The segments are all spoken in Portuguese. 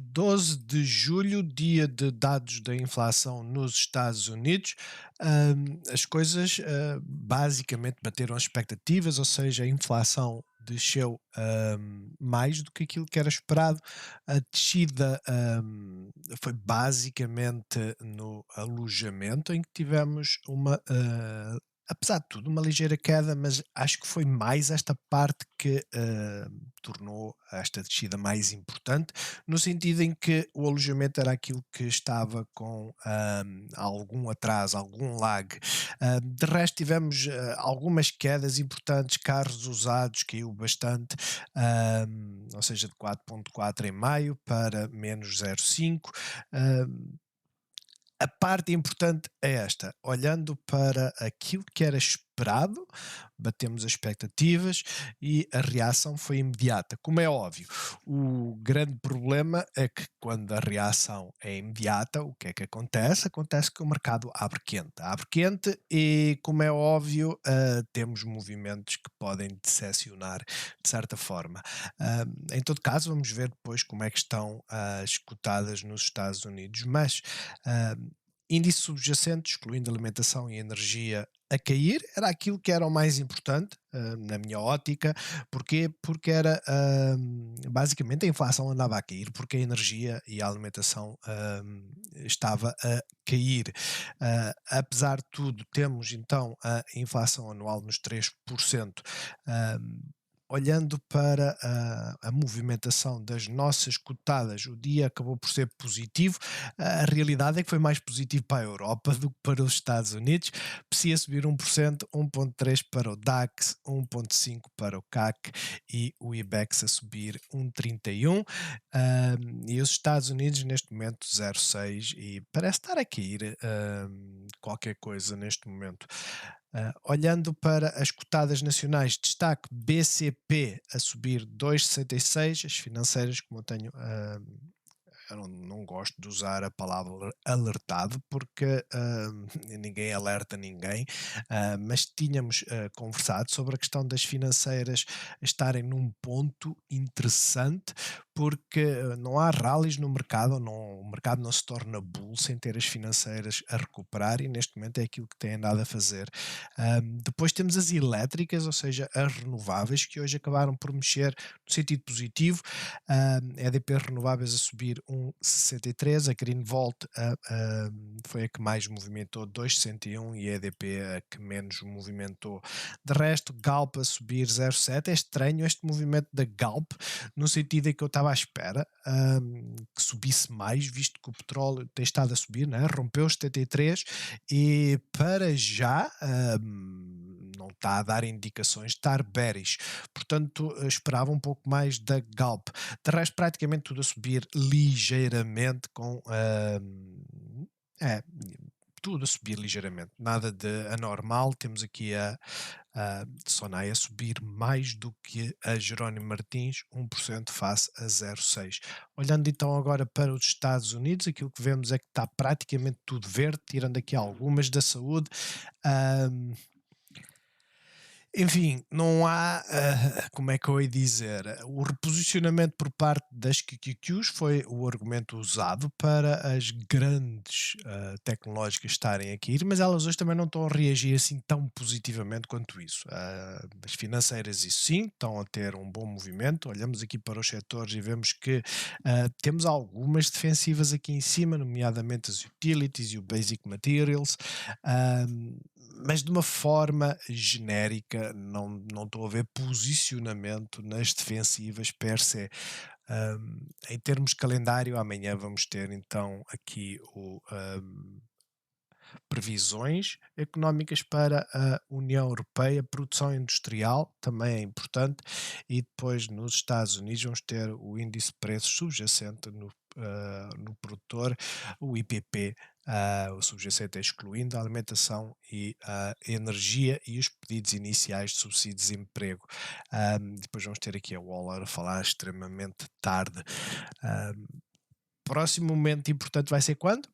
12 de julho, dia de dados da inflação nos Estados Unidos, as coisas basicamente bateram as expectativas, ou seja, a inflação desceu mais do que aquilo que era esperado. A descida foi basicamente no alojamento, em que tivemos apesar de tudo, uma ligeira queda, mas acho que foi mais esta parte que tornou esta descida mais importante, no sentido em que o alojamento era aquilo que estava com algum atraso, algum lag. De resto, tivemos algumas quedas importantes, carros usados caiu bastante, ou seja, de 4,4 em maio para menos 0,5. Um, a parte importante é esta: olhando para aquilo que era esperado, batemos as expectativas e a reação foi imediata. Como é óbvio, o grande problema é que quando a reação é imediata, o que é que acontece? Acontece que o mercado abre quente. Abre quente e, como é óbvio, temos movimentos que podem decepcionar de certa forma. Em todo caso, vamos ver depois como é que estão as cotadas nos Estados Unidos, mas ah, índice subjacente, excluindo alimentação e energia, a cair, era aquilo que era o mais importante, na minha ótica. Porquê? Porque era, basicamente a inflação andava a cair, porque a energia e a alimentação, estava a cair. Apesar de tudo, temos então a inflação anual nos 3%. hum, Olhando para a movimentação das nossas cotadas, o dia acabou por ser positivo. A realidade é que foi mais positivo para a Europa do que para os Estados Unidos. PSI a subir 1%, 1,3% para o DAX, 1,5% para o CAC e o IBEX a subir 1,31%. E os Estados Unidos neste momento 0,6% e parece estar a cair qualquer coisa neste momento. Olhando para as cotadas nacionais, destaque BCP a subir 2,66%, as financeiras, como eu tenho eu não gosto de usar a palavra alertado porque ninguém alerta ninguém, mas tínhamos conversado sobre a questão das financeiras estarem num ponto interessante, porque não há rallies no mercado, não, o mercado não se torna bull sem ter as financeiras a recuperar e neste momento é aquilo que tem andado a fazer. Depois temos as elétricas, ou seja, as renováveis, que hoje acabaram por mexer no sentido positivo. EDP Renováveis a subir 1,63, a Greenvolt foi a que mais movimentou 2,61 e a EDP a que menos movimentou. De resto, Galp a subir 0,7. É estranho este movimento da Galp, no sentido em que eu estava à espera que subisse mais, visto que o petróleo tem estado a subir, né? Rompeu os 73 e para já não está a dar indicações de estar bearish. Portanto, esperava um pouco mais da Galp. De resto, praticamente tudo a subir ligeiramente é, tudo a subir ligeiramente, nada de anormal. Temos aqui a Sonai a subir mais do que a Jerónimo Martins, 1% face a 0,6. Olhando então agora para os Estados Unidos, aquilo que vemos é que está praticamente tudo verde, tirando aqui algumas da saúde. Ahm, Enfim, não há, como é que eu ia dizer, o reposicionamento por parte das QQQs foi o argumento usado para as grandes tecnológicas estarem a cair, mas elas hoje também não estão a reagir assim tão positivamente quanto isso. As financeiras, isso sim, estão a ter um bom movimento. Olhamos aqui para os setores e vemos que temos algumas defensivas aqui em cima, nomeadamente as utilities e o basic materials. Mas de uma forma genérica, não estou a ver posicionamento nas defensivas per se. Em termos de calendário, amanhã vamos ter então aqui previsões económicas para a União Europeia, produção industrial também é importante, e depois nos Estados Unidos vamos ter o índice de preços subjacente no produtor, o IPP, o subjacente é excluindo a alimentação e a energia e os pedidos iniciais de subsídio de desemprego. Depois vamos ter aqui a Waller a falar extremamente tarde. Um, Próximo momento importante vai ser quando?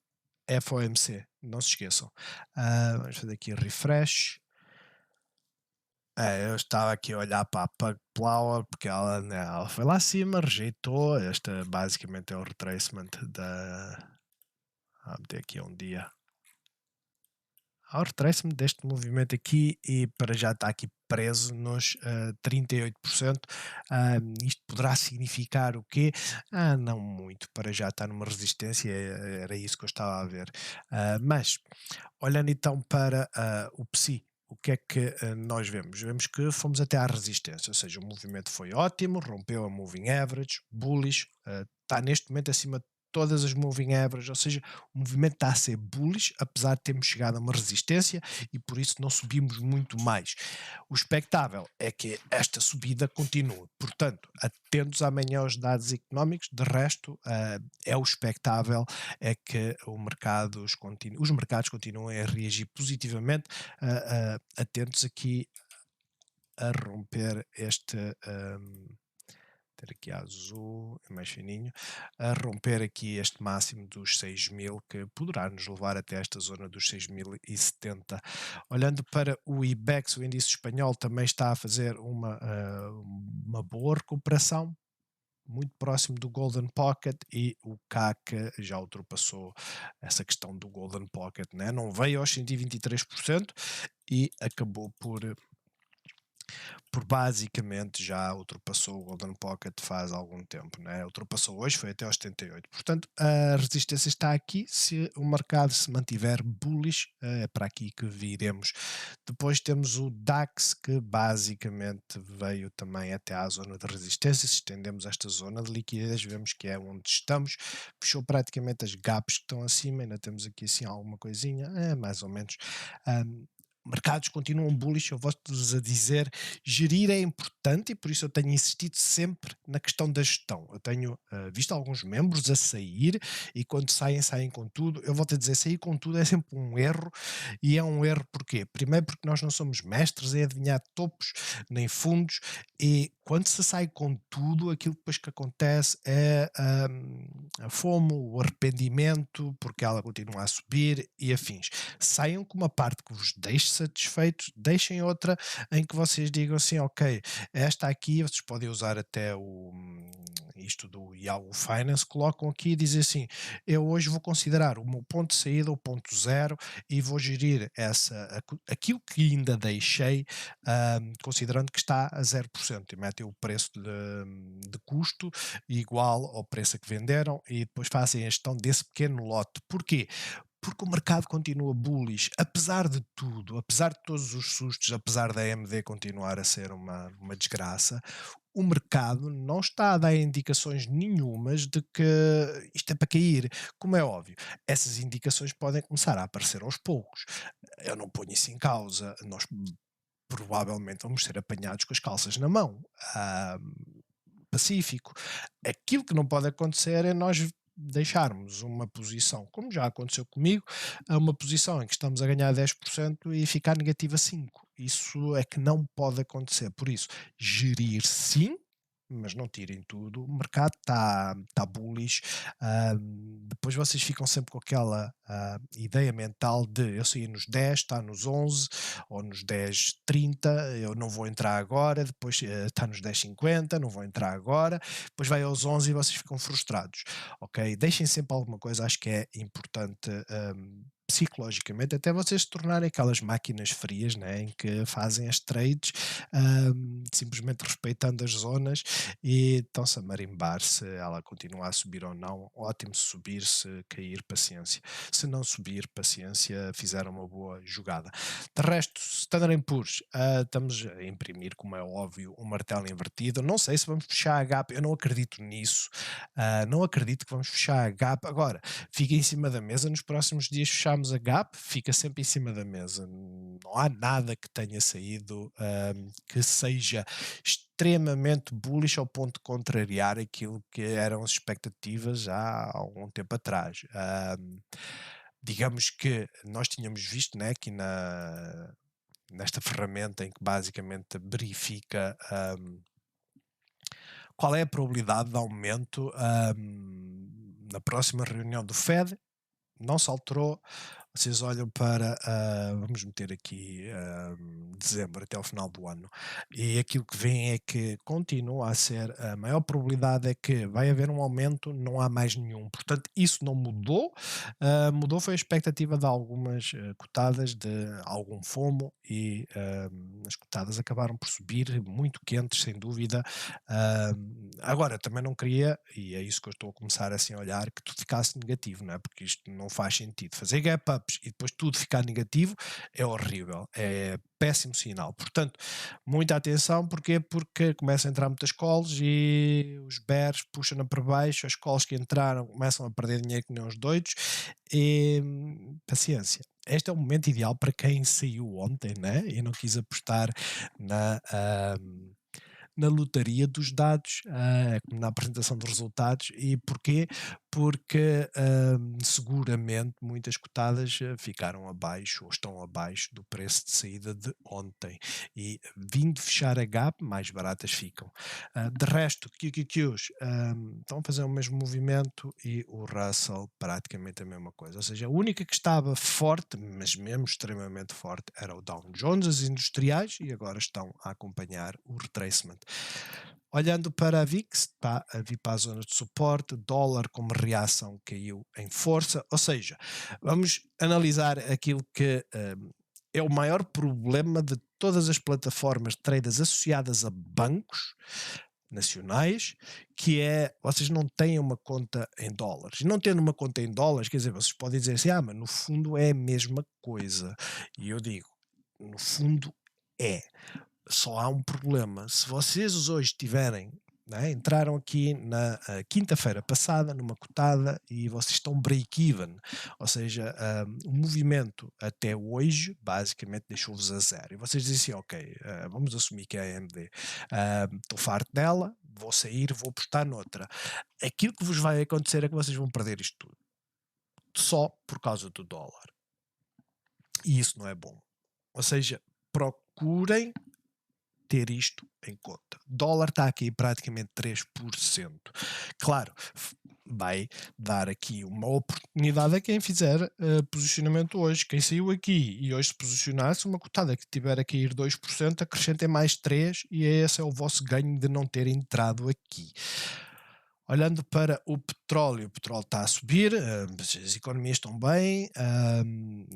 FOMC, não se esqueçam. Vamos fazer aqui refresh. Eu estava aqui a olhar para a Plug Flower, porque ela, né, ela foi lá acima, rejeitou. Esta basicamente é o retracement da. Meter aqui um dia. Há o retracement deste movimento aqui e para já está aqui preso nos 38%. Isto poderá significar o quê? Não muito, para já está numa resistência, era isso que eu estava a ver. Mas, olhando então para o PSI, o que é que nós vemos? Vemos que fomos até à resistência, ou seja, o movimento foi ótimo, rompeu a moving average, bullish, está neste momento acima de todas as moving averages, ou seja, o movimento está a ser bullish, apesar de termos chegado a uma resistência e por isso não subimos muito mais. O expectável é que esta subida continue, portanto, atentos amanhã aos dados económicos, de resto, é o expectável é que os mercados continuem a reagir positivamente, atentos aqui a romper este. Ter aqui a azul, é mais fininho, a romper aqui este máximo dos 6.000, que poderá nos levar até esta zona dos 6.070. Olhando para o IBEX, o índice espanhol também está a fazer uma boa recuperação, muito próximo do Golden Pocket, e o CAC já ultrapassou essa questão do Golden Pocket, né? Não veio aos 123% e acabou por basicamente já ultrapassou o Golden Pocket faz algum tempo, né? Ultrapassou hoje, foi até aos 78. Portanto, a resistência está aqui. Se o mercado se mantiver bullish, é para aqui que viremos. Depois temos o DAX, que basicamente veio também até à zona de resistência. Se estendemos esta zona de liquidez, vemos que é onde estamos. Fechou praticamente as gaps que estão acima. Ainda temos aqui assim alguma coisinha, mais ou menos. Mercados continuam bullish, eu volto-vos a dizer, gerir é importante e por isso eu tenho insistido sempre na questão da gestão. Eu tenho visto alguns membros a sair e quando saem, saem com tudo. Eu volto a dizer, sair com tudo é sempre um erro, e é um erro porquê? Primeiro porque nós não somos mestres em adivinhar topos nem fundos, e quando se sai com tudo, aquilo depois que acontece é a FOMO, o arrependimento, porque ela continua a subir e afins. Saiam com uma parte que vos deixe satisfeitos, deixem outra em que vocês digam assim, ok, esta aqui vocês podem usar até isto do Yahoo Finance, colocam aqui e dizem assim, eu hoje vou considerar o meu ponto de saída, o ponto zero, e vou gerir aquilo que ainda deixei, considerando que está a 0%, e metem o preço de custo igual ao preço a que venderam e depois fazem a gestão desse pequeno lote. Porquê? Porque o mercado continua bullish, apesar de tudo, apesar de todos os sustos, apesar da AMD continuar a ser uma desgraça, o mercado não está a dar indicações nenhumas de que isto é para cair. Como é óbvio, essas indicações podem começar a aparecer aos poucos. Eu não ponho isso em causa. Nós provavelmente vamos ser apanhados com as calças na mão. Ah, Pacífico. Aquilo que não pode acontecer é nós deixarmos uma posição, como já aconteceu comigo, a uma posição em que estamos a ganhar 10% e ficar negativa 5. Isso é que não pode acontecer. Por isso, gerir sim, mas não tirem tudo. O mercado está bullish. Depois vocês ficam sempre com aquela ideia mental de eu sair nos 10, está nos 11 ou nos 10,30, eu não vou entrar agora, depois está nos 10,50, não vou entrar agora, depois vai aos 11 e vocês ficam frustrados, ok? Deixem sempre alguma coisa, acho que é importante psicologicamente, até vocês se tornarem aquelas máquinas frias, né, em que fazem as trades simplesmente respeitando as zonas e estão-se a marimbar se ela continua a subir ou não. Ótimo se subir, se cair, paciência. Se não subir, paciência, fizeram uma boa jogada. De resto, Standard Poor's, estamos a imprimir, como é óbvio, um martelo invertido. Não sei se vamos fechar a gap, eu não acredito nisso. Não acredito que vamos fechar a gap. Agora, fica em cima da mesa, nos próximos dias fechamos a gap, fica sempre em cima da mesa. Não há nada que tenha saído que seja extremamente bullish ao ponto de contrariar aquilo que eram as expectativas já há algum tempo atrás. Digamos que nós tínhamos visto, né, aqui nesta ferramenta em que basicamente verifica qual é a probabilidade de aumento na próxima reunião do Fed. Não se alterou, Vocês olham para, vamos meter aqui, dezembro até ao final do ano, e aquilo que vem é que continua a ser a maior probabilidade é que vai haver um aumento, não há mais nenhum. Portanto, isso não mudou, mudou foi a expectativa de algumas, cotadas de algum FOMO e, as cotadas acabaram por subir muito quentes, sem dúvida. Agora, também não queria, e é isso que eu estou a começar assim a olhar, que tudo ficasse negativo, não é? Porque isto não faz sentido. Fazer gap ups e depois tudo ficar negativo é horrível, é péssimo sinal. Portanto, muita atenção, porquê? Porque começam a entrar muitas calls e os bears puxam-na para baixo, as calls que entraram começam a perder dinheiro que nem os doidos e paciência. Este é o momento ideal para quem saiu ontem, né? E não quis apostar na, na lotaria dos dados, na apresentação dos resultados. E porquê? Porque seguramente muitas cotadas ficaram abaixo ou estão abaixo do preço de saída de ontem. E vindo fechar a gap, mais baratas ficam. De resto, QQQs estão a fazer o mesmo movimento e o Russell praticamente a mesma coisa. Ou seja, a única que estava forte, mas mesmo extremamente forte, era o Dow Jones, as industriais, e agora estão a acompanhar o retracement. Olhando para a VIX, está a vir para a zona de suporte, dólar como reação caiu em força, ou seja, vamos analisar aquilo que é o maior problema de todas as plataformas de traders associadas a bancos nacionais, que é, vocês não têm uma conta em dólares. E não tendo uma conta em dólares, quer dizer, vocês podem dizer assim, mas no fundo é a mesma coisa. E eu digo, no fundo é. Só há um problema. Se vocês hoje tiverem, né, entraram aqui na quinta-feira passada numa cotada e vocês estão break-even, ou seja, o movimento até hoje basicamente deixou-vos a zero. E vocês dizem assim, ok, vamos assumir que é a AMD, estou farto dela, vou sair, vou apostar noutra. Aquilo que vos vai acontecer é que vocês vão perder isto tudo, só por causa do dólar. E isso não é bom. Ou seja, procurem ter isto em conta. O dólar está aqui praticamente 3%. Claro, vai dar aqui uma oportunidade a quem fizer posicionamento hoje. Quem saiu aqui e hoje se posicionar-se, uma cotada que tiver a cair 2%, acrescentem mais 3% e esse é o vosso ganho de não ter entrado aqui. Olhando para o petróleo está a subir, as economias estão bem,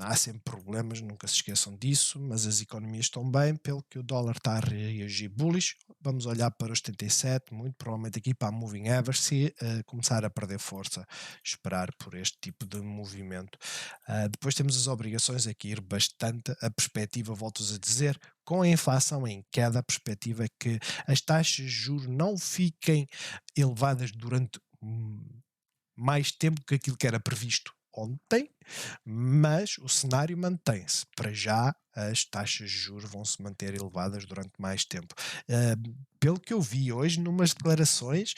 há sempre problemas, nunca se esqueçam disso, mas as economias estão bem, pelo que o dólar está a reagir bullish. Vamos olhar para os 77, muito provavelmente aqui para a Moving Average, se começar a perder força, esperar por este tipo de movimento. Depois temos as obrigações a cair bastante, a perspectiva, volto-vos a dizer, com a inflação em queda, a perspectiva é que as taxas de juros não fiquem elevadas durante mais tempo que aquilo que era previsto ontem, mas o cenário mantém-se. Para já, as taxas de juros vão se manter elevadas durante mais tempo. Pelo que eu vi hoje, numas declarações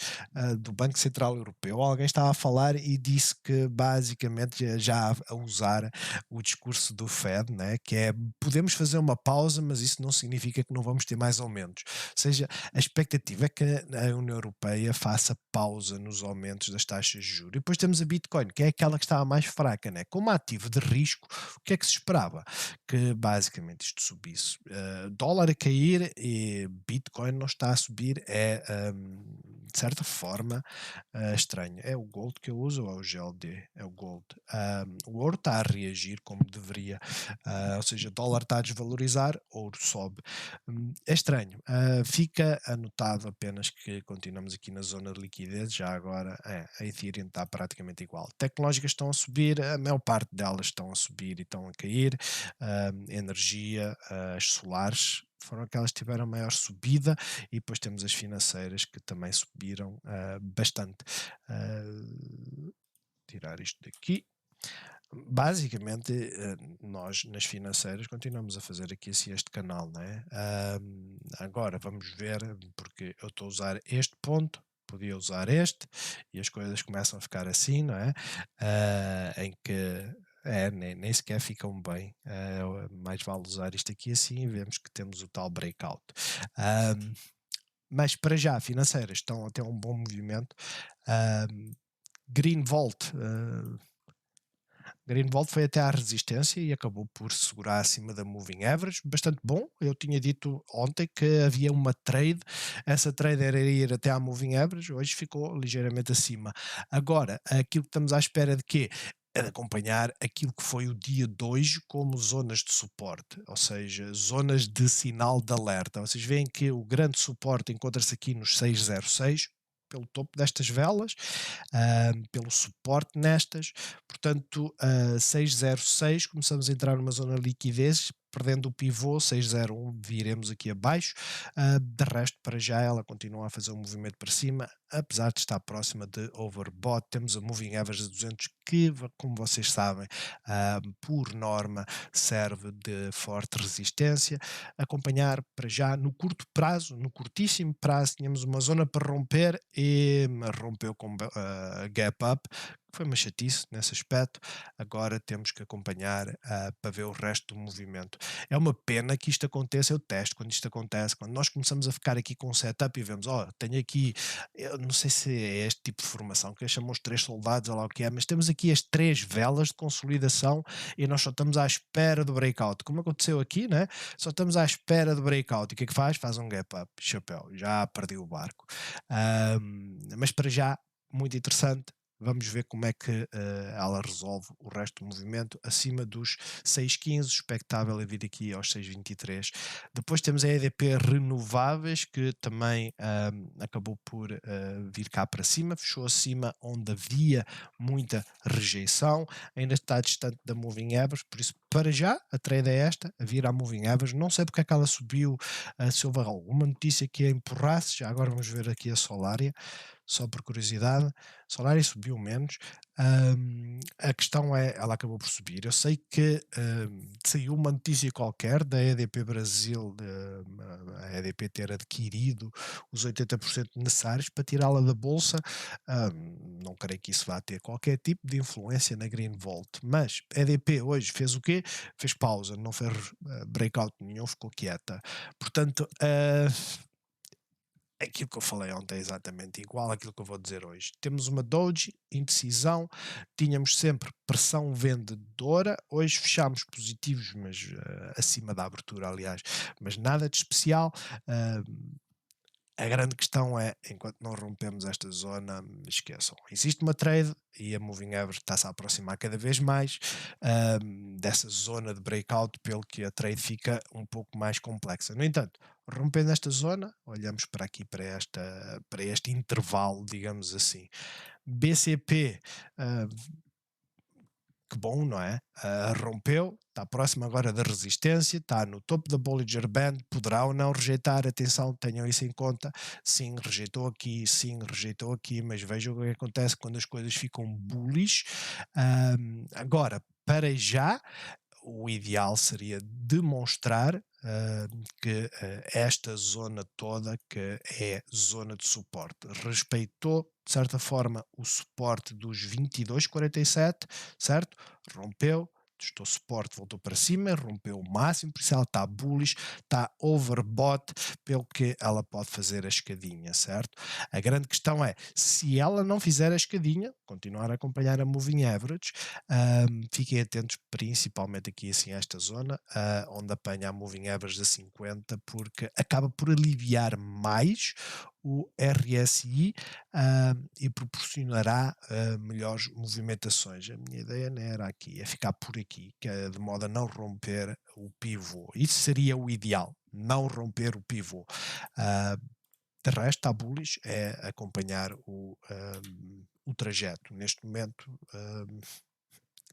do Banco Central Europeu, alguém estava a falar e disse que basicamente já a usar o discurso do Fed, né, que é podemos fazer uma pausa, mas isso não significa que não vamos ter mais aumentos. Ou seja, a expectativa é que a União Europeia faça pausa nos aumentos das taxas de juros. E depois temos a Bitcoin, que é aquela que estava mais fraca, né? Como ativo de risco, o que é que se esperava? Que basicamente isto subisse. Dólar a cair e Bitcoin não está a subir, é de certa forma estranho. É o Gold que eu uso ou é o GLD? É o Gold. O ouro está a reagir como deveria, ou seja, dólar está a desvalorizar, ouro sobe. É estranho. Fica anotado apenas que continuamos aqui na zona de liquidez, já agora a Ethereum está praticamente igual. Tecnológicas estão a subir, a maior parte delas estão a subir e estão a cair. Energia, as solares foram aquelas que tiveram maior subida e depois temos as financeiras que também subiram bastante. Tirar isto daqui. Basicamente, nós nas financeiras continuamos a fazer aqui assim este canal, né? Agora vamos ver, porque eu estou a usar este ponto, podia usar este, e as coisas começam a ficar assim, não é? Em que nem sequer ficam bem. Mais vale usar isto aqui assim e vemos que temos o tal breakout. Mas para já, financeiras estão a ter um bom movimento. Green Vault, Greenwald foi até à resistência e acabou por segurar acima da Moving Average, bastante bom. Eu tinha dito ontem que havia uma trade, essa trade era ir até à Moving Average, hoje ficou ligeiramente acima. Agora, aquilo que estamos à espera de quê? É de acompanhar aquilo que foi o dia 2 como zonas de suporte, ou seja, zonas de sinal de alerta. Vocês veem que o grande suporte encontra-se aqui nos 606, pelo topo destas velas, pelo suporte nestas, portanto, 606, começamos a entrar numa zona de liquidez, perdendo o pivô 601, viremos aqui abaixo. De resto, para já ela continua a fazer um movimento para cima, apesar de estar próxima de overbought. Temos a moving average de 200 que, como vocês sabem, por norma serve de forte resistência. Acompanhar para já no curto prazo, no curtíssimo prazo, tínhamos uma zona para romper e rompeu com gap up, que foi uma chatice nesse aspecto. Agora temos que acompanhar para ver o resto do movimento. É uma pena que isto aconteça, eu testo quando isto acontece, quando nós começamos a ficar aqui com um setup e vemos, tenho aqui, eu não sei se é este tipo de formação, que chamam os 3 soldados, ou lá o que é, mas temos aqui as 3 velas de consolidação e nós só estamos à espera do breakout, como aconteceu aqui, né? Só estamos à espera do breakout, e o que é que faz? Faz um gap up, chapéu, já perdi o barco. Mas para já, muito interessante. Vamos ver como é que ela resolve o resto do movimento acima dos 6,15, expectável a vir aqui aos 6,23. Depois temos a EDP Renováveis, que também acabou por vir cá para cima, fechou acima onde havia muita rejeição, ainda está distante da Moving Average, por isso para já a trade é esta, a vir à Moving Average. Não sei porque é que ela subiu, se houve alguma notícia que a empurrasse. Já agora vamos ver aqui a Solaria, só por curiosidade. Solaria subiu menos. A questão é, ela acabou por subir. Eu sei que saiu uma notícia qualquer da EDP Brasil, a EDP ter adquirido os 80% necessários para tirá-la da bolsa. Não creio que isso vá ter qualquer tipo de influência na Greenvolt, mas a EDP hoje fez o quê? Fez pausa, não fez breakout nenhum, ficou quieta. Portanto, aquilo que eu falei ontem é exatamente igual àquilo que eu vou dizer hoje. Temos uma doji, indecisão, tínhamos sempre pressão vendedora, hoje fechámos positivos, mas acima da abertura, aliás, mas nada de especial. A grande questão é, enquanto não rompemos esta zona, esqueçam. Existe uma trade e a Moving Average está-se a aproximar cada vez mais dessa zona de breakout, pelo que a trade fica um pouco mais complexa. No entanto, rompendo esta zona, olhamos para aqui, para este intervalo, digamos assim. BCP, que bom, não é? Rompeu, está próximo agora da resistência, está no topo da Bollinger Band, poderá ou não rejeitar, atenção, tenham isso em conta. Sim, rejeitou aqui, mas vejam o que acontece quando as coisas ficam bullish. Agora, para já, o ideal seria demonstrar que esta zona toda, que é zona de suporte, respeitou de certa forma o suporte dos 22,47, certo? Rompeu, testou suporte, voltou para cima, rompeu o máximo, por isso ela está bullish, está overbought, pelo que ela pode fazer a escadinha, certo? A grande questão é, se ela não fizer a escadinha, continuar a acompanhar a Moving Average, fiquem atentos principalmente aqui assim a esta zona, onde apanha a Moving Average a 50, porque acaba por aliviar mais o RSI e proporcionará melhores movimentações. A minha ideia não era aqui, é ficar por aqui, que é de modo a não romper o pivô. Isso seria o ideal, não romper o pivô. De resto, a bullish é acompanhar o trajeto. Neste momento,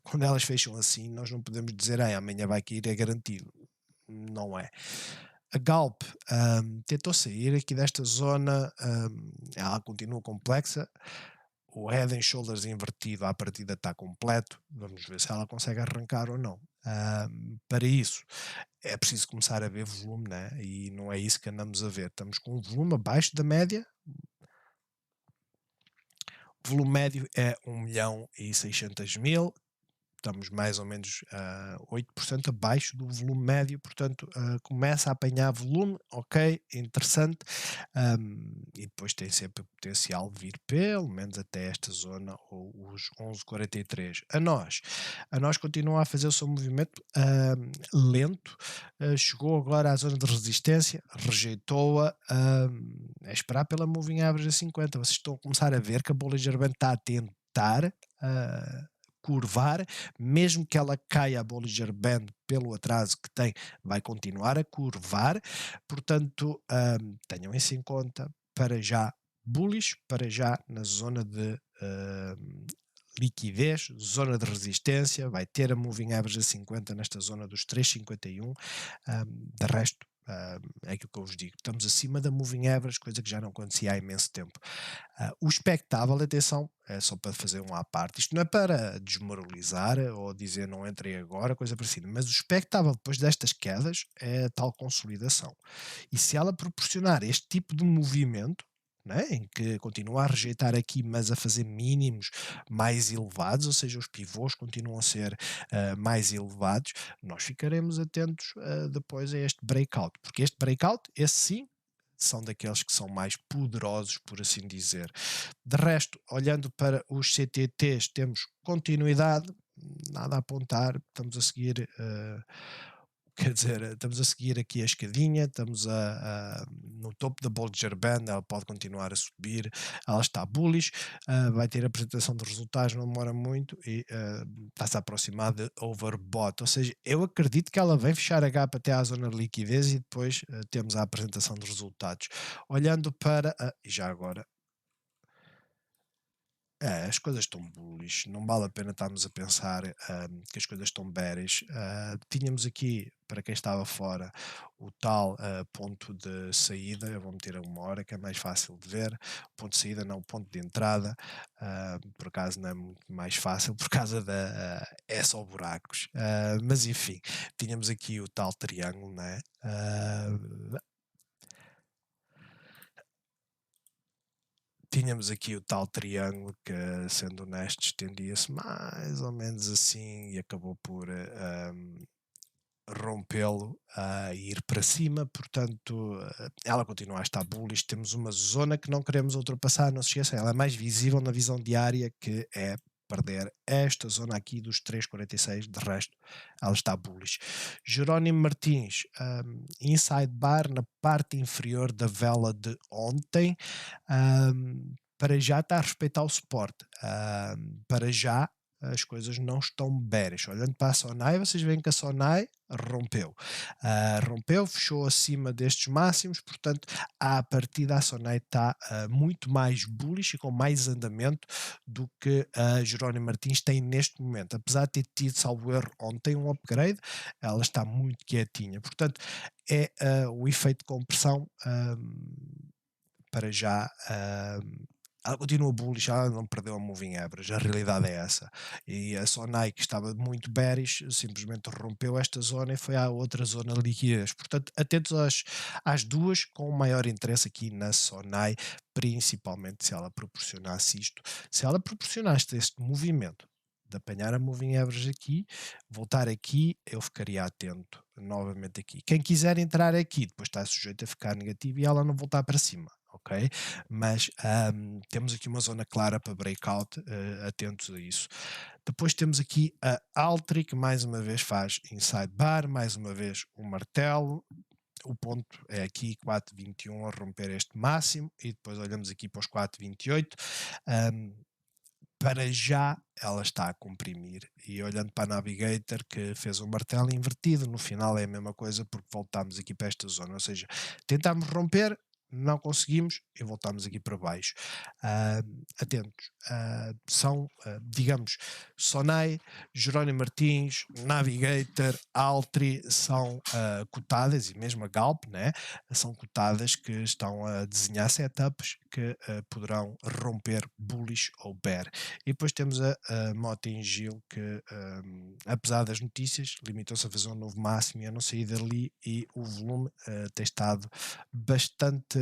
quando elas fecham assim, nós não podemos dizer amanhã vai cair, é garantido. Não é. A Galp tentou sair aqui desta zona, ela continua complexa. O Head and Shoulders invertido à partida está completo. Vamos ver se ela consegue arrancar ou não. Para isso, é preciso começar a ver volume, né? E não é isso que andamos a ver. Estamos com um volume abaixo da média. O volume médio é 1.600.000. estamos mais ou menos 8% abaixo do volume médio, portanto começa a apanhar volume, ok, interessante, e depois tem sempre o potencial de vir pelo menos até esta zona ou os 11,43. A nós continua a fazer o seu movimento lento, chegou agora à zona de resistência, rejeitou-a, é esperar pela moving average a 50. Vocês estão a começar a ver que a Bollinger Band está a tentar curvar, mesmo que ela caia a Bollinger Band pelo atraso que tem, vai continuar a curvar, portanto tenham isso em conta. Para já bullish, para já na zona de liquidez, zona de resistência, vai ter a moving average a 50 nesta zona dos 3,51. De resto, é aquilo que eu vos digo, estamos acima da moving average, coisa que já não acontecia há imenso tempo. O expectável, atenção, é só para fazer um à parte, isto não é para desmoralizar ou dizer não entrei agora, coisa parecida, mas o expectável depois destas quedas é a tal consolidação. E se ela proporcionar este tipo de movimento, né, em que continua a rejeitar aqui, mas a fazer mínimos mais elevados, ou seja, os pivôs continuam a ser mais elevados, nós ficaremos atentos depois a este breakout, porque este breakout, esse sim, são daqueles que são mais poderosos, por assim dizer. De resto, olhando para os CTTs, temos continuidade, nada a apontar, estamos a seguir quer dizer, estamos a seguir aqui a escadinha, estamos no topo da Bollinger Band, ela pode continuar a subir, ela está bullish, vai ter a apresentação de resultados, não demora muito e está-se a aproximar de overbought, ou seja, eu acredito que ela vem fechar a gap até à zona de liquidez e depois temos a apresentação de resultados. Olhando para, e já agora, as coisas estão bullish, não vale a pena estarmos a pensar que as coisas estão bearish. Tínhamos aqui, para quem estava fora, o tal ponto de saída, eu vou meter a 1 hora, que é mais fácil de ver. O ponto de saída, não o ponto de entrada, por acaso não é muito mais fácil, por causa da. É só buracos. Mas enfim, tínhamos aqui o tal triângulo, né? Tínhamos aqui o tal triângulo que, sendo honestos, estendia-se mais ou menos assim e acabou por rompê-lo e ir para cima, portanto ela continua a estar bullish, temos uma zona que não queremos ultrapassar, não se esqueçam, ela é mais visível na visão diária, que é perder esta zona aqui dos 3,46, de resto ela está bullish. Jerónimo Martins, inside bar na parte inferior da vela de ontem, para já está a respeitar o suporte, para já as coisas não estão bearish. Olhando para a Sonai, vocês veem que a Sonai rompeu. Rompeu, fechou acima destes máximos, portanto, a partir da Sonai está muito mais bullish e com mais andamento do que a Jerónimo Martins tem neste momento. Apesar de ter tido, salvo erro, ontem um upgrade, ela está muito quietinha. Portanto, é o efeito de compressão para já. Ela continua bullish, ela não perdeu a moving average, a realidade é essa. E a Sonai, que estava muito bearish, simplesmente rompeu esta zona e foi à outra zona de liquidez. Portanto, atentos às duas, com maior interesse aqui na Sonai, principalmente se ela proporcionasse isto. Se ela proporcionasse este movimento de apanhar a moving average aqui, voltar aqui, eu ficaria atento novamente aqui. Quem quiser entrar aqui, depois está sujeito a ficar negativo e ela não voltar para cima. Ok? Mas temos aqui uma zona clara para breakout, atentos a isso. Depois temos aqui a Altri, que mais uma vez faz inside bar, mais uma vez o martelo. O ponto é aqui 4,21 a romper este máximo e depois olhamos aqui para os 4,28. Para já ela está a comprimir, e olhando para a Navigator, que fez um martelo invertido, no final é a mesma coisa, porque voltamos aqui para esta zona, ou seja, tentámos romper, não conseguimos e voltamos aqui para baixo. Atentos, são, digamos, Sonai, Jerónimo Martins, Navigator, Altri são cotadas, e mesmo a Galp, né, são cotadas que estão a desenhar setups que poderão romper bullish ou bear. E depois temos a Mota-Engil, que apesar das notícias, limitou-se a fazer um novo máximo e a não sair dali, e o volume tem estado bastante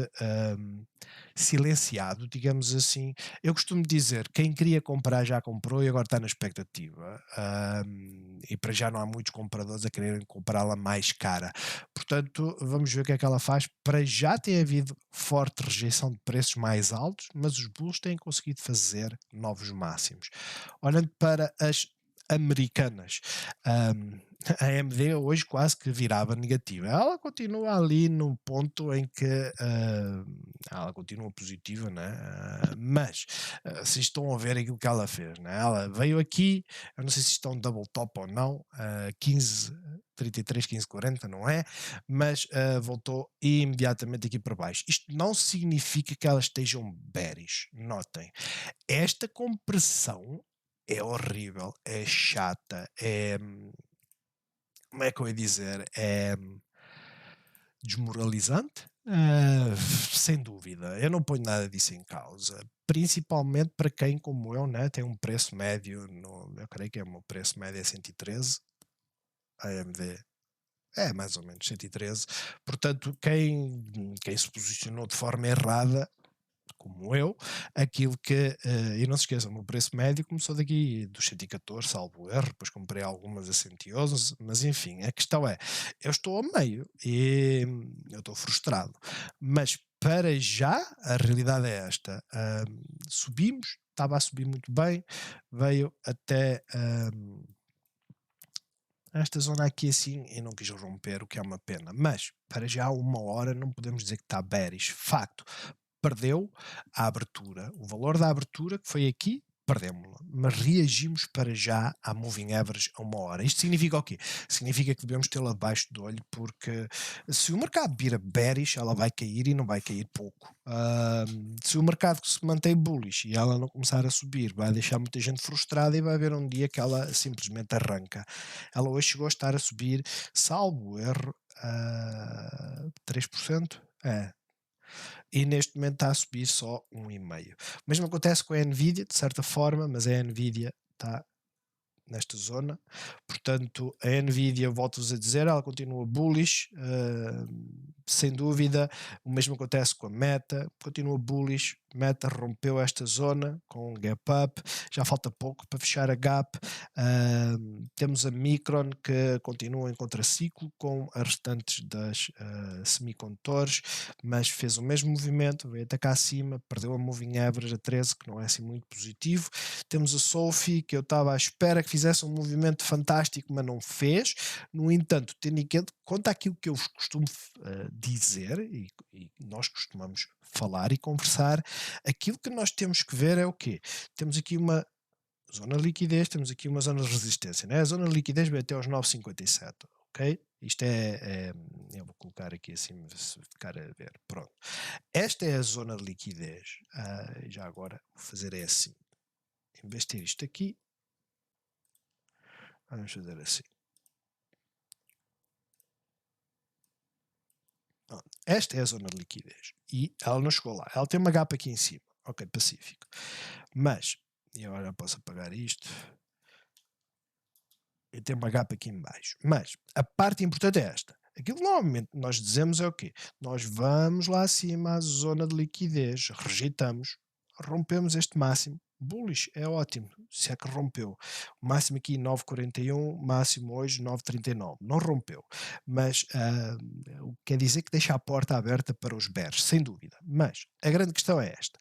silenciado, digamos assim. Eu costumo dizer, quem queria comprar já comprou e agora está na expectativa. E para já não há muitos compradores a quererem comprá-la mais cara. Portanto, vamos ver o que é que ela faz. Para já tem havido forte rejeição de preços mais altos, mas os bulls têm conseguido fazer novos máximos. Olhando para as americanas, hum, a AMD hoje quase que virava negativa. Ela continua ali num ponto em que ela continua positiva, né? Mas vocês estão a ver aquilo que ela fez, né? Ela veio aqui, eu não sei se estão double top ou não, 15. 33, 15, 40, não é? Mas voltou imediatamente aqui para baixo. Isto não significa que elas estejam bearish, notem. Esta compressão é horrível, é chata, como é que eu ia dizer? É desmoralizante? Sem dúvida, eu não ponho nada disso em causa. Principalmente para quem, como eu, né, tem um preço médio, eu creio que é o meu preço médio é 113, a AMD é mais ou menos 113. Portanto, quem se posicionou de forma errada como eu, aquilo que, e não se esqueçam, o meu preço médio começou daqui dos 114, salvo erro, depois comprei algumas a 111, mas enfim, a questão é, eu estou a meio e eu estou frustrado, mas para já a realidade é esta, subimos, estava a subir muito bem, veio até esta zona aqui assim e não quis romper, o que é uma pena, mas para já 1 hora não podemos dizer que está bearish, facto, perdeu a abertura. O valor da abertura que foi aqui, perdemos-la. Mas reagimos para já à moving average a 1 hora. Isto significa o quê? Significa que devemos tê-la abaixo do olho, porque se o mercado vira bearish, ela vai cair e não vai cair pouco. Se o mercado se mantém bullish e ela não começar a subir, vai deixar muita gente frustrada e vai haver um dia que ela simplesmente arranca. Ela hoje chegou a estar a subir, salvo erro, 3%. E neste momento está a subir só 1,5. O mesmo acontece com a Nvidia, de certa forma, mas a Nvidia está nesta zona. Portanto, a Nvidia, volto-vos a dizer, ela continua bullish, sem dúvida. O mesmo acontece com a Meta, continua bullish. Meta rompeu esta zona com um gap up, já falta pouco para fechar a gap. Temos a Micron que continua em contraciclo com as restantes das semicondutores, mas fez o mesmo movimento, veio até cá acima, perdeu a moving average a 13, que não é assim muito positivo. Temos a Sophie, que eu estava à espera que fizesse um movimento fantástico, mas não fez. No entanto, tendo em conta aquilo que eu vos costumo dizer, e nós costumamos falar e conversar, aquilo que nós temos que ver é o quê? Temos aqui uma zona de liquidez, temos aqui uma zona de resistência, né? A zona de liquidez vai até aos 9,57, ok? Isto eu vou colocar aqui assim, se ficar a ver, pronto. Esta é a zona de liquidez, já agora vou fazer é assim, em vez de ter isto aqui, vamos fazer assim. Esta é a zona de liquidez e ela não chegou lá, ela tem uma gap aqui em cima, ok, pacífico, mas, e agora posso apagar isto, e tem uma gap aqui em baixo, mas a parte importante é esta, aquilo que normalmente nós dizemos é o quê? Nós vamos lá acima à zona de liquidez, rejeitamos, rompemos este máximo, bullish, é ótimo, se é que rompeu, o máximo aqui 9,41, máximo hoje 9,39, não rompeu, mas o que quer dizer que deixa a porta aberta para os bears, sem dúvida, mas a grande questão é esta,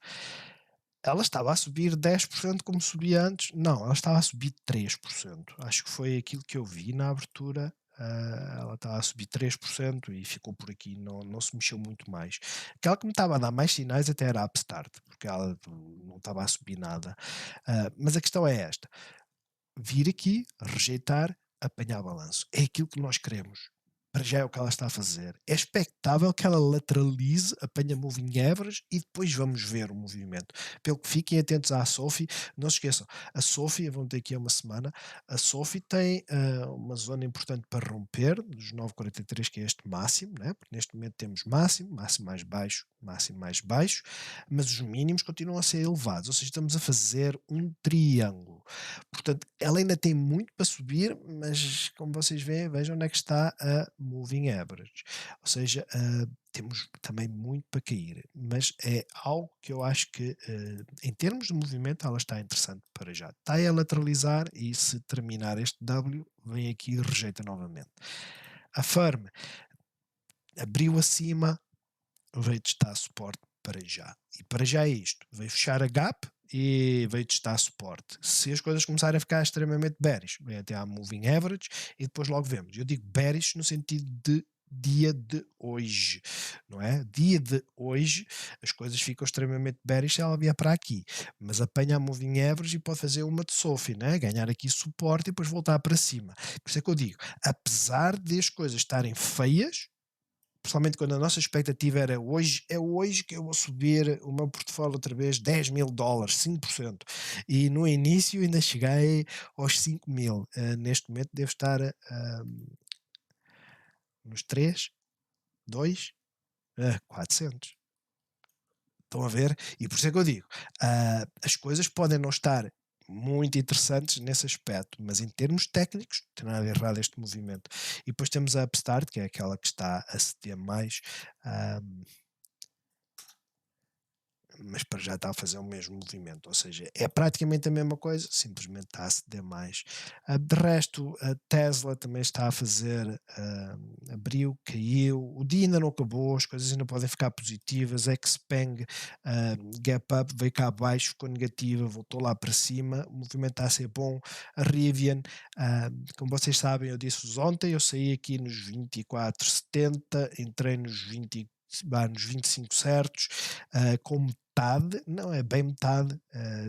ela estava a subir 10% como subia antes? Não, ela estava a subir 3%. Acho que foi aquilo que eu vi na abertura. Ela estava a subir 3% e ficou por aqui, não se mexeu muito mais. Aquela que me estava a dar mais sinais até era a Upstart, porque ela não estava a subir nada. Mas a questão é esta: vir aqui, rejeitar, apanhar balanço. É aquilo que nós queremos. Para já é o que ela está a fazer. É expectável que ela lateralize, apanha moving average e depois vamos ver o movimento. Pelo que fiquem atentos à Sophie. Não se esqueçam, a Sophie, vão ter aqui uma semana, a Sophie tem uma zona importante para romper, dos 9,43, que é este máximo, né? Porque neste momento temos máximo, máximo mais baixo, mas os mínimos continuam a ser elevados. Ou seja, estamos a fazer um triângulo. Portanto, ela ainda tem muito para subir, mas como vocês veem, vejam onde é que está a moving average. Ou seja, temos também muito para cair, mas é algo que eu acho que, em termos de movimento, ela está interessante para já. Está a lateralizar e se terminar este W, vem aqui e rejeita novamente. A firm abriu acima, veio testar suporte para já. E para já é isto. Veio fechar a gap e veio testar suporte. Se as coisas começarem a ficar extremamente bearish, vem até à moving average e depois logo vemos. Eu digo bearish no sentido de dia de hoje, não é? Dia de hoje as coisas ficam extremamente bearish se ela vier para aqui, mas apanha a moving average e pode fazer uma de Sophie, né? Ganhar aqui suporte e depois voltar para cima. Por isso é que eu digo, apesar de as coisas estarem feias, principalmente quando a nossa expectativa era hoje, é hoje que eu vou subir o meu portfólio outra vez 10.000 dólares, 5%. E no início ainda cheguei aos 5.000. Neste momento devo estar nos 3, 2, 400. Estão a ver? E por isso é que eu digo, as coisas podem não estar muito interessantes nesse aspecto, mas em termos técnicos não tem nada de errado este movimento. E depois temos a Upstart, que é aquela que está a ceder mais, mas para já está a fazer o mesmo movimento, ou seja, é praticamente a mesma coisa, simplesmente está a ceder mais. De resto, a Tesla também está a fazer, abriu, caiu, o dia ainda não acabou, as coisas ainda podem ficar positivas, a Xpeng, Gap Up, veio cá abaixo, ficou negativa, voltou lá para cima, o movimento está a ser bom. A Rivian, como vocês sabem, eu disse-vos ontem, eu saí aqui nos 24,70, entrei nos 20, nos 25 certos, com metade, não é bem metade,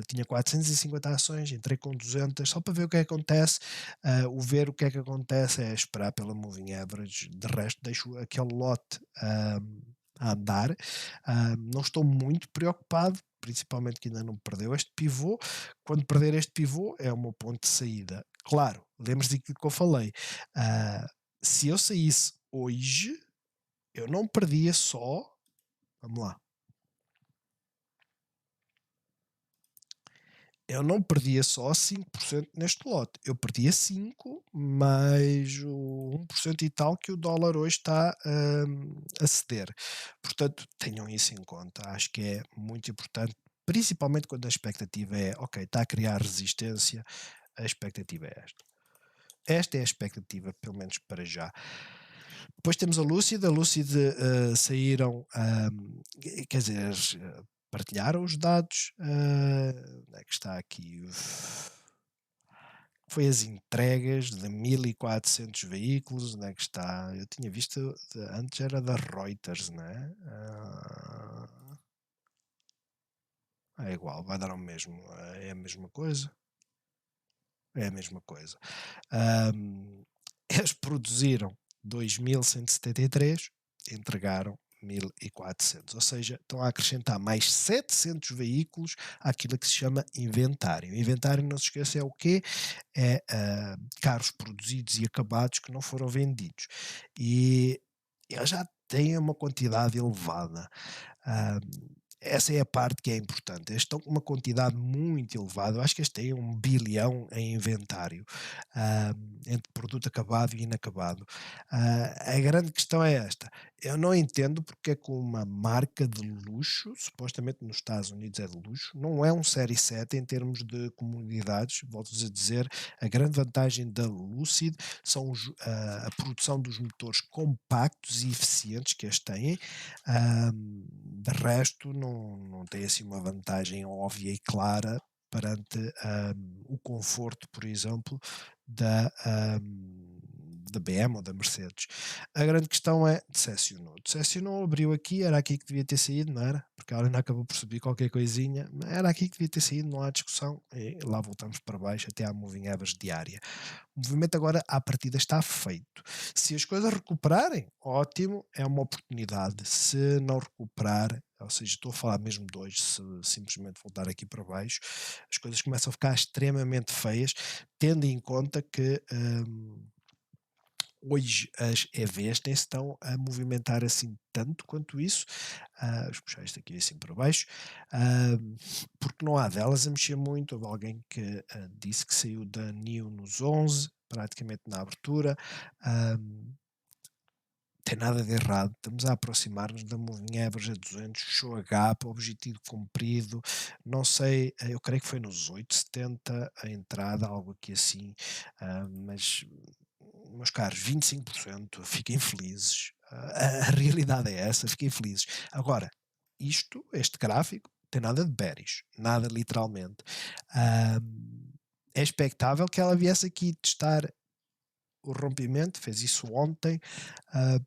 tinha 450 ações, entrei com 200, só para ver o que é que acontece. O ver o que é que acontece é esperar pela moving average, de resto deixo aquele lote a andar. Não estou muito preocupado, principalmente que ainda não perdeu este pivô. Quando perder este pivô é o meu ponto de saída. Claro, lembre-se daquilo que eu falei. Se eu saísse hoje, eu não perdia só, vamos lá, eu não perdia só 5% neste lote, eu perdia 5 mais o 1% e tal que o dólar hoje está a ceder. Portanto, tenham isso em conta, acho que é muito importante, principalmente quando a expectativa é, ok, está a criar resistência, a expectativa é esta. Esta é a expectativa, pelo menos para já. Depois temos a Lucid saíram, quer dizer, partilharam os dados, onde é que está aqui? Foi as entregas de 1.400 veículos, onde é que está? Eu tinha visto, antes era da Reuters, né? É igual, vai dar o mesmo, é a mesma coisa. É a mesma coisa. Eles produziram 2.173, entregaram 1.400, ou seja, estão a acrescentar mais 700 veículos àquilo que se chama inventário. Inventário, não se esqueça, é o quê? É carros produzidos e acabados que não foram vendidos. E eles já têm uma quantidade elevada. Essa é a parte que é importante. Eles estão com uma quantidade muito elevada. Eu acho que eles têm 1 bilhão em inventário, entre produto acabado e inacabado. A grande questão é esta. Eu não entendo porque é que uma marca de luxo, supostamente nos Estados Unidos é de luxo, não é um Série 7 em termos de comunidades. Volto-vos a dizer, a grande vantagem da Lucid são a produção dos motores compactos e eficientes que eles têm. De resto, não tem assim uma vantagem óbvia e clara perante o conforto, por exemplo, da, da BM ou da Mercedes. A grande questão é, decepcionou, abriu aqui, era aqui que devia ter saído, não era? Porque ela ainda acabou por subir qualquer coisinha, era aqui que devia ter saído, não há discussão, e lá voltamos para baixo até à moving average diária. O movimento agora à partida está feito. Se as coisas recuperarem, ótimo, é uma oportunidade. Se não recuperar, ou seja, estou a falar mesmo de hoje, se simplesmente voltar aqui para baixo, as coisas começam a ficar extremamente feias, tendo em conta que hoje as EVs nem se estão a movimentar assim tanto quanto isso, vamos puxar isto aqui assim para baixo, ah, porque não há delas a mexer muito. Houve alguém que disse que saiu da NIO nos 11, praticamente na abertura. ah, Tem nada de errado, estamos a aproximar-nos da Moving Average a 200, show a gap, objetivo cumprido, não sei, eu creio que foi nos 8,70 a entrada, algo aqui assim, mas, meus caros, 25%, fiquem felizes, a realidade é essa, fiquem felizes. Agora, este gráfico, tem nada de bearish, nada literalmente. É expectável que ela viesse aqui testar o rompimento, fez isso ontem,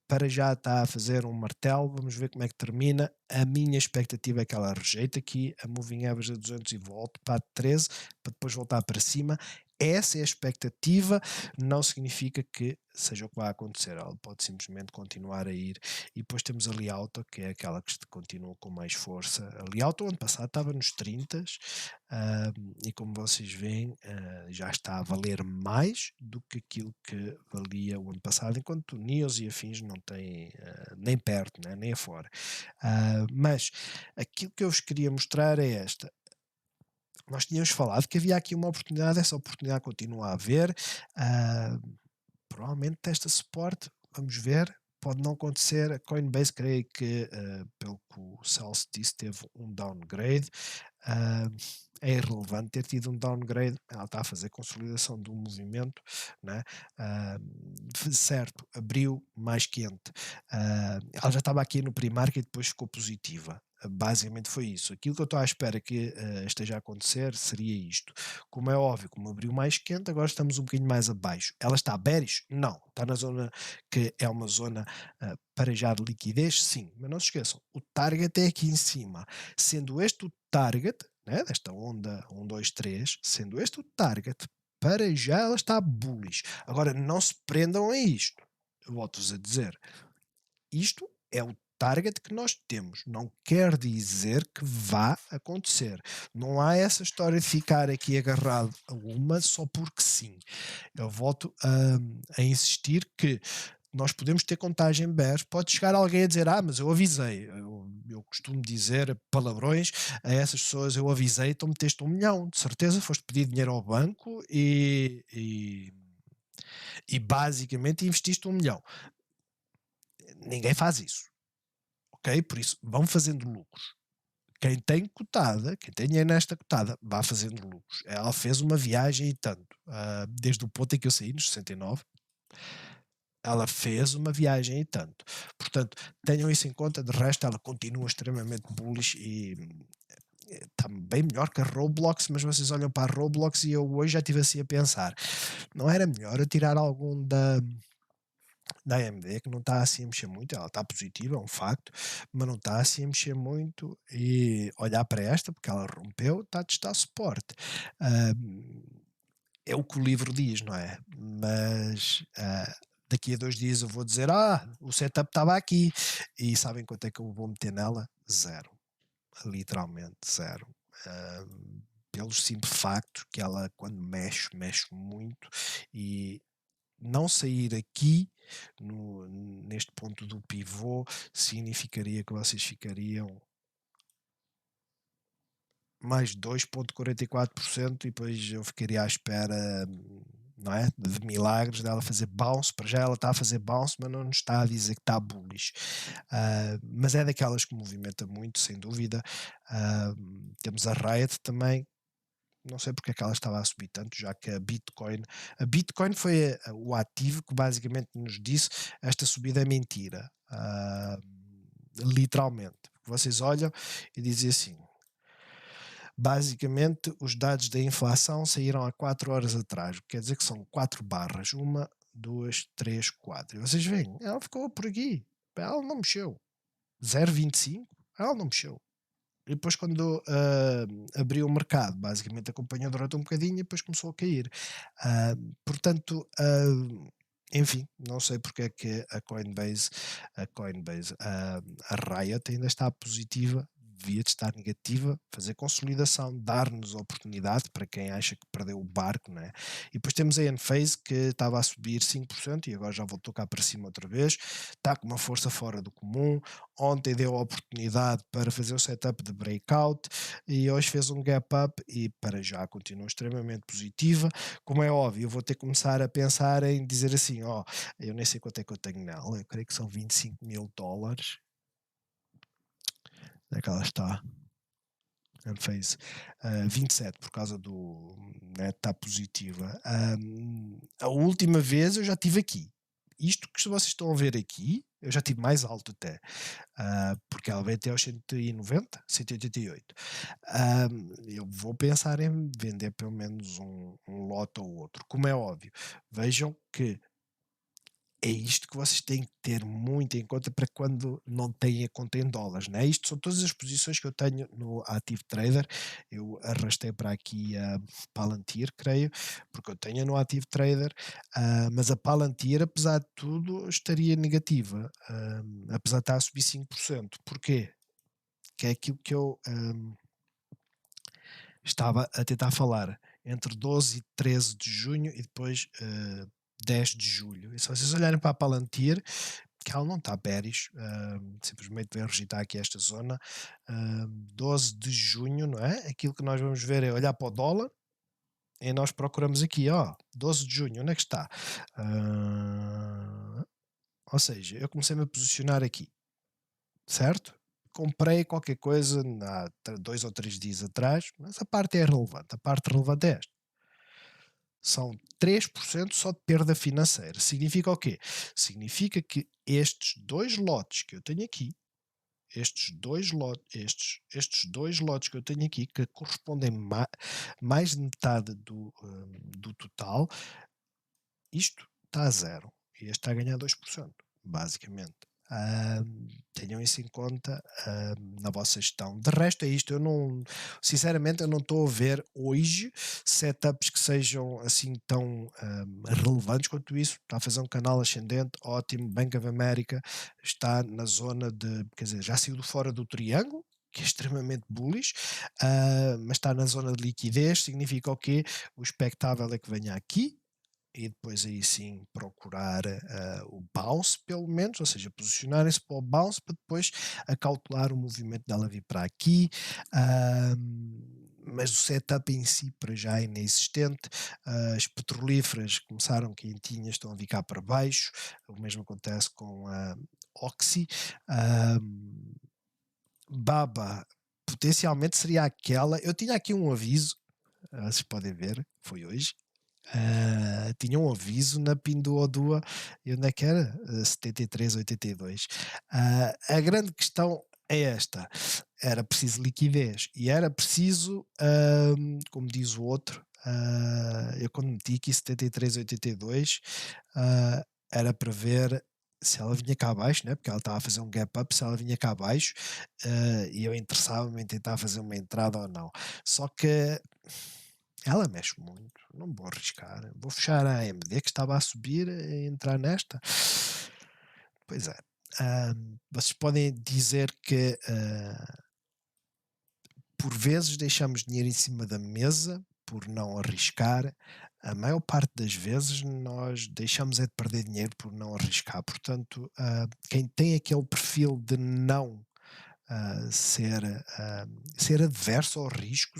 para já está a fazer um martelo, vamos ver como é que termina. A minha expectativa é que ela rejeite aqui a moving average a 200 e volte para a 13, para depois voltar para cima. Essa é a expectativa, não significa que seja o que vai acontecer, ela pode simplesmente continuar a ir. E depois temos a Liauto, que é aquela que continua com mais força. A Liauto ano passado estava nos 30, e como vocês veem, já está a valer mais do que aquilo que valia o ano passado, enquanto o NIOS e afins não têm nem perto, né, nem afora. Mas aquilo que eu vos queria mostrar é esta. Nós tínhamos falado que havia aqui uma oportunidade, essa oportunidade continua a haver. Provavelmente testa suporte, vamos ver. Pode não acontecer. A Coinbase, creio que, pelo que o Celso disse, teve um downgrade. É irrelevante ter tido um downgrade, ela está a fazer consolidação do movimento, né? Certo, abriu mais quente, ela já estava aqui no pre-market e depois ficou positiva. Basicamente foi isso. Aquilo que eu estou à espera que esteja a acontecer seria isto. Como é óbvio, como abriu mais quente, agora estamos um bocadinho mais abaixo. Ela está bearish? Não. Está na zona que é uma zona para já de liquidez? Sim. Mas não se esqueçam, o target é aqui em cima. Sendo este o target, né, desta onda 1, 2, 3, sendo este o target, para já ela está bullish. Agora, não se prendam a isto. Eu volto-vos a dizer, isto é o target que nós temos. Não quer dizer que vá acontecer. Não há essa história de ficar aqui agarrado a uma só porque sim. Eu volto a insistir que nós podemos ter contagem bear, pode chegar alguém a dizer, mas eu avisei, eu costumo dizer palavrões a essas pessoas, eu avisei, então meteste 1 milhão, de certeza foste pedir dinheiro ao banco e basicamente investiste 1 milhão. Ninguém faz isso, ok? Por isso, vão fazendo lucros. Quem tem cotada, quem tem dinheiro nesta cotada, vá fazendo lucros. Ela fez uma viagem e tanto, desde o ponto em que eu saí, nos 69, ela fez uma viagem e tanto. Portanto, tenham isso em conta. De resto, ela continua extremamente bullish e está bem melhor que a Roblox, mas vocês olham para a Roblox e eu hoje já estive assim a pensar, não era melhor eu tirar algum da AMD, que não está assim a mexer muito, ela está positiva, é um facto, mas não está assim a mexer muito, e olhar para esta, porque ela rompeu, está a testar suporte. É o que o livro diz, não é? Mas daqui a 2 dias eu vou dizer, o setup estava aqui, e sabem quanto é que eu vou meter nela? Zero, literalmente zero. Pelo simples facto que ela, quando mexe, mexe muito, e não sair aqui neste ponto do pivô significaria que vocês ficariam mais 2,44% e depois eu ficaria à espera, não é, de milagres dela fazer bounce. Para já ela está a fazer bounce, mas não nos está a dizer que está bullish. Mas é daquelas que movimenta muito, sem dúvida. Temos a Riot também. Não sei porque é que ela estava a subir tanto, já que a Bitcoin foi o ativo que basicamente nos disse esta subida é mentira. Literalmente. Vocês olham e dizem assim, basicamente os dados da inflação saíram há 4 horas atrás, quer dizer que são 4 barras, 1, 2, 3, 4. E vocês veem, ela ficou por aqui, ela não mexeu. 0,25, ela não mexeu. E depois quando abriu o mercado, basicamente acompanhou durante um bocadinho e depois começou a cair. Portanto, enfim, não sei porque é que a Coinbase, a Riot ainda está positiva devia de estar negativa, fazer consolidação, dar-nos oportunidade para quem acha que perdeu o barco, não é? E depois temos a Enphase que estava a subir 5% e agora já voltou cá para cima outra vez, está com uma força fora do comum. Ontem deu a oportunidade para fazer o setup de breakout e hoje fez um gap up e para já continua extremamente positiva. Como é óbvio, eu vou ter que começar a pensar em dizer assim, ó, eu nem sei quanto é que eu tenho nela, eu creio que são 25 mil dólares. Onde é que ela está? Fez 27 por causa do net está positiva. A última vez eu já tive aqui. Isto que vocês estão a ver aqui, eu já tive mais alto até, porque ela veio até aos 190, 188. Eu vou pensar em vender pelo menos um lote ou outro, como é óbvio. Vejam que é isto que vocês têm que ter muito em conta para quando não têm a conta em dólares, né? Isto são todas as posições que eu tenho no Active Trader. Eu arrastei para aqui a Palantir, creio, porque eu tenho no Active Trader, mas a Palantir, apesar de tudo, estaria negativa, apesar de estar a subir 5%. Porquê? Que é aquilo que eu estava a tentar falar, entre 12 e 13 de junho e depois 10 de julho. E se vocês olharem para a Palantir, que ela não está bearish, simplesmente vai rejeitar aqui esta zona, 12 de junho, não é? Aquilo que nós vamos ver é olhar para o dólar e nós procuramos aqui, ó, 12 de junho, onde é que está? Ou seja, eu comecei-me a posicionar aqui, certo? Comprei qualquer coisa há 2 ou 3 dias atrás, mas a parte é relevante. A parte relevante é esta. São 3% só de perda financeira. Significa o quê? Significa que estes dois lotes que eu tenho aqui, estes dois lotes que eu tenho aqui, que correspondem mais de metade do total, isto está a zero. E este está a ganhar 2%, basicamente. Tenham isso em conta na vossa gestão. De resto é isto, sinceramente eu não estou a ver hoje setups que sejam assim tão relevantes quanto isso. Está a fazer um canal ascendente, ótimo. Bank of America está na zona de, quer dizer, já saiu fora do triângulo, que é extremamente bullish, mas está na zona de liquidez. Significa o quê? O expectável é que venha aqui e depois aí sim procurar o bounce pelo menos, ou seja, posicionarem-se para o bounce para depois acautelar o movimento dela vir para aqui, mas o setup em si para já é inexistente. As petrolíferas começaram quentinhas, estão a vir cá para baixo, o mesmo acontece com a Oxy. Baba potencialmente seria aquela, eu tinha aqui um aviso, vocês podem ver, foi hoje. Tinha um aviso na Pinduoduo, e onde é que era? 73, 82. A grande questão é esta: era preciso liquidez e era preciso, como diz o outro, eu quando meti aqui 73, 82, era para ver se ela vinha cá abaixo, né? Porque ela estava a fazer um gap up, se ela vinha cá abaixo, e eu interessava-me em tentar fazer uma entrada ou não. Só que ela mexe muito, não vou arriscar. Vou fechar a AMD que estava a subir e entrar nesta. Pois é. Vocês podem dizer que por vezes deixamos dinheiro em cima da mesa por não arriscar. A maior parte das vezes nós deixamos é de perder dinheiro por não arriscar. Portanto, quem tem aquele perfil de não ser adverso ao risco,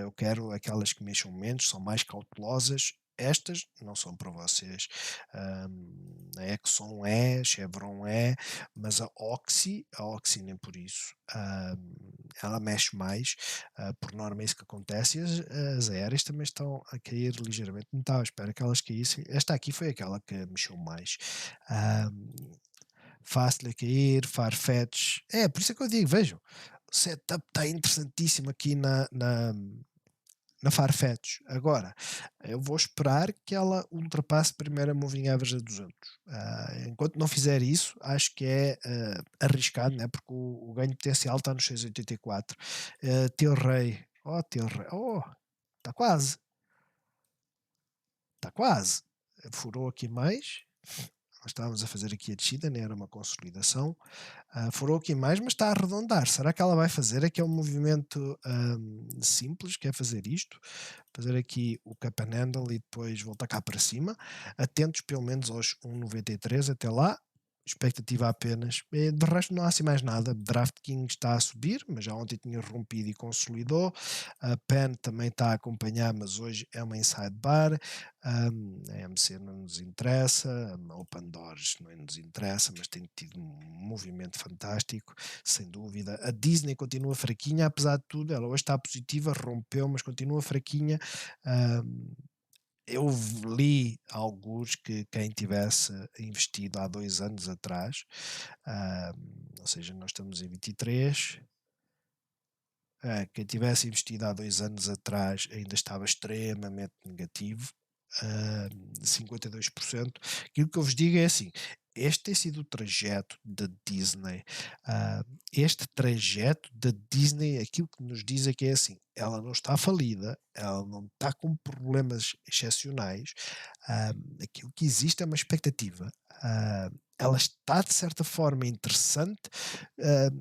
eu quero aquelas que mexam menos, são mais cautelosas. Estas não são para vocês. A Exxon é, Chevron é, mas a Oxy nem por isso. Ela mexe mais, por norma é isso que acontece, e as aéreas também estão a cair ligeiramente. Não estava à espera que elas caíssem. Esta aqui foi aquela que mexeu mais. Fácil a cair, Farfetch. É, por isso é que eu digo, vejam, o setup está interessantíssimo aqui na Farfetch. Agora, eu vou esperar que ela ultrapasse primeiro a Moving Average a 200. Enquanto não fizer isso, acho que é arriscado, né? Porque o ganho potencial está nos 6,84. Teu Rei, está quase. Está quase. Furou aqui mais. nós estávamos a fazer aqui a descida, né, era uma consolidação, furou aqui mais, mas está a arredondar. Será que ela vai fazer aqui um movimento, simples, que é fazer isto, fazer aqui o cup and handle e depois voltar cá para cima, atentos pelo menos aos 1,93 até lá, expectativa apenas. De resto não há assim mais nada. DraftKings está a subir, mas já ontem tinha rompido e consolidou. A PEN também está a acompanhar, mas hoje é uma inside bar. A AMC não nos interessa, a Open Doors não nos interessa, mas tem tido um movimento fantástico, sem dúvida. A Disney continua fraquinha, apesar de tudo, ela hoje está positiva, rompeu, mas continua fraquinha. Hum, eu li alguns que quem tivesse investido há 2 anos atrás, ou seja, nós estamos em 23, quem tivesse investido há 2 anos atrás ainda estava extremamente negativo, 52%. Aquilo que eu vos digo é assim: este tem sido o trajeto da Disney. Este trajeto da Disney, aquilo que nos diz é que é assim: ela não está falida, ela não está com problemas excepcionais, ah, aquilo que existe é uma expectativa. Ela está de certa forma interessante,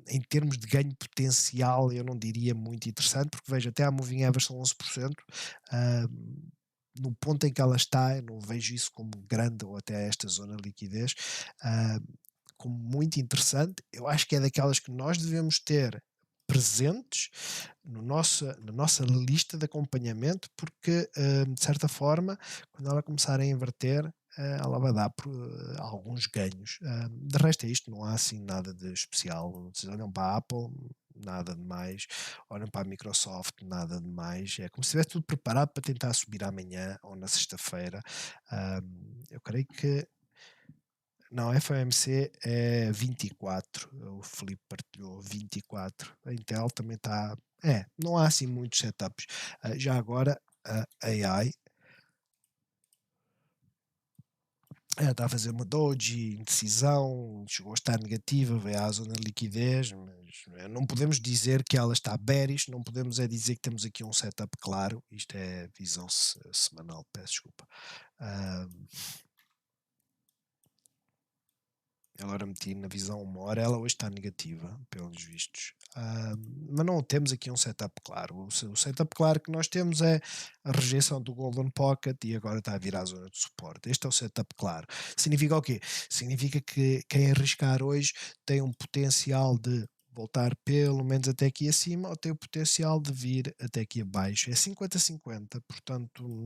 em termos de ganho potencial, eu não diria muito interessante, porque veja, até a Moving Average são 11%. ah, no ponto em que ela está, eu não vejo isso como grande ou até esta zona de liquidez, ah, como muito interessante. Eu acho que é daquelas que nós devemos ter presentes no na nossa lista de acompanhamento, porque, de certa forma, quando ela começar a inverter, ela vai dar alguns ganhos. De resto é isto, não há assim nada de especial. Vocês olham para a Apple, nada de mais, olham para a Microsoft, nada de mais. É como se estivesse tudo preparado para tentar subir amanhã ou na sexta-feira. Eu creio que não, FOMC é 24, o Felipe partilhou 24. A Intel também está. Não há assim muitos setups. Já agora, a AI está a fazer uma doji, indecisão, chegou a estar negativa, veio à zona de liquidez, mas não podemos dizer que ela está bearish, não podemos é dizer que temos aqui um setup claro. Isto é visão semanal, peço desculpa. Ah, Agora meti na visão 1 hora, ela hoje está negativa, pelos vistos. Mas não temos aqui um setup claro. O setup claro que nós temos é a rejeição do Golden Pocket e agora está a vir à zona de suporte. Este é o setup claro. Significa o quê? Significa que quem arriscar hoje tem um potencial de voltar pelo menos até aqui acima ou tem o potencial de vir até aqui abaixo. É 50-50, portanto,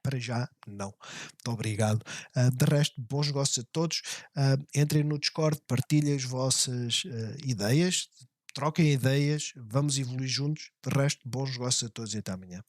para já não. Muito obrigado. De resto, bons negócios a todos. Entrem no Discord, partilhem as vossas ideias, troquem ideias, vamos evoluir juntos. De resto, bons negócios a todos e até amanhã.